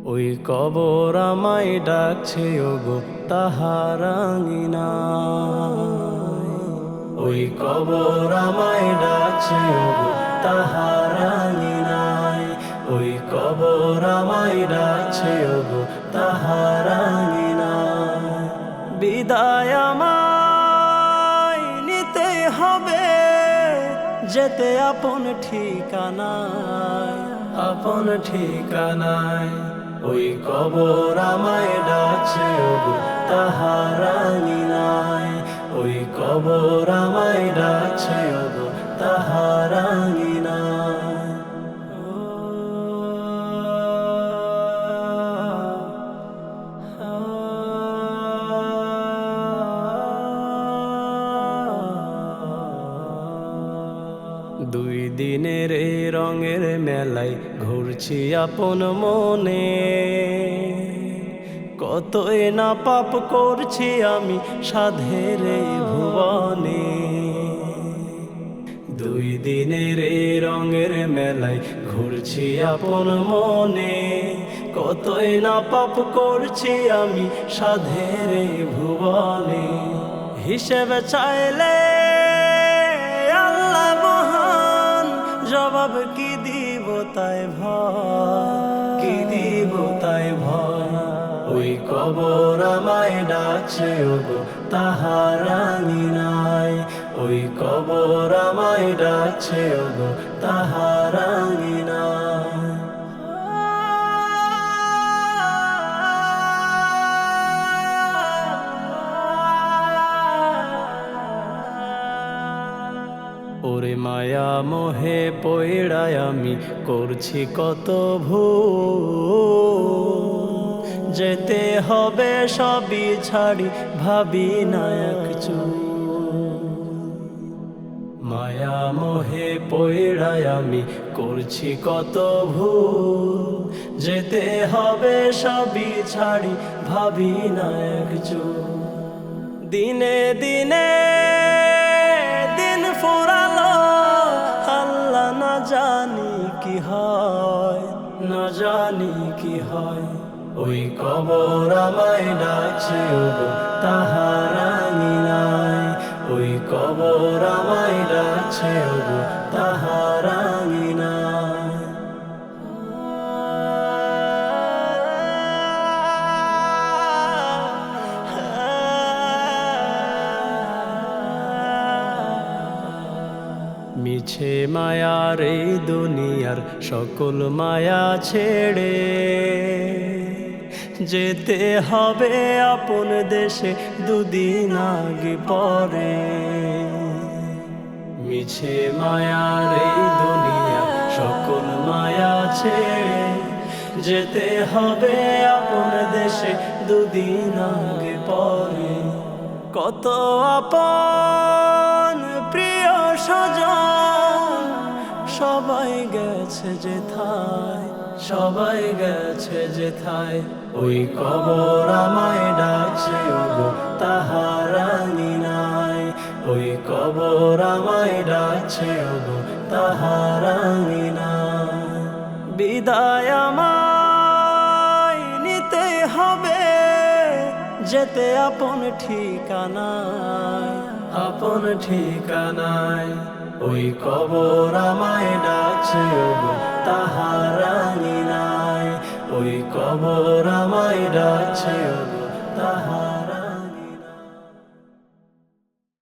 ওই কবর আমায় ডাকছে ওগো তাহার আঙিনায়। ওই কবর আমায় ডাকছে ওগো তাহার আঙিনায়। ওই কবর আমায় ডাকছে ওগো তাহার আঙিনায়। বিদায় আমায় নিতে হবে, যেতে আপন ঠিকানায়, আপন ঠিকানায়। ওই কবর আমায় ডাকছে ওগো তাহার আঙিনায়। ওই কবর আমায় ডাকছে ওগো তাহার আঙিনায়। দুই দিনের এই রঙের মেলায় ঘুরছি আপন মনে, কতই না পাপ করছি আমি সাধের এই ভুবনে। দুই দিনের এই রঙের মেলায় ঘুরছি আপন মনে, কতই না পাপ করছি আমি সাধের এই ভুবনে। হিসেবে চাইলে আল্লাহ মহান, জবাব কি দিব তাই ভয়, কি দিব তাই ভয়। ওই কবর আমায় ডাকছে ওগো তাহার আঙিনায়। ওই কবর আমায় ডাকছে ওগো তাহার আঙিনায়। ওরে মায়া মোহে পয়ড়ায় আমি করছি কত ভুল, যেতে হবে সবই ছাড়ি ভাবি না একচু। মায়া মোহে পয়ড়ায় আমি করছি কত ভুল, যেতে হবে সবই ছাড়ি ভাবি না একচু। দিনে দিনে দিন ফুরালো, আল্লাহ না জানি কি হয়, না জানি কি হয়। ওই কবর আমায় ডাকছে ওগো তাহার আঙিনায়। ওই কবর আমায় ডাকছে ওগো তাহার আঙিনায়। মিছে মায়ার এই দুনিয়ার সকল মায়া ছেড়ে যেতে হবে আপন দেশে দুদিন আগে পরে। মিছে মায়ার এই দুনিয়ার সকল মায়া ছেড়ে যেতে হবে আপন দেশে দুদিন আগে পরে। কত আপন প্রিয় স্বজন সবাই গেছে যেথায়, সবাই গেছে যেথায়। ওই কবর আমায় ডাকছে ওগো তাহার আঙিনায়। ওই কবর আমায় ডাকছে ওগো তাহার আঙিনায়। বিদায় আমায় নিতে হবে, যেতে আপন ঠিকানায়, আপন ঠিকানায়। ওই কবর আমায় ডাকছে ওগো তাহার আঙিনায়। ওই কবর আমায় ডাকছে ওগো তাহার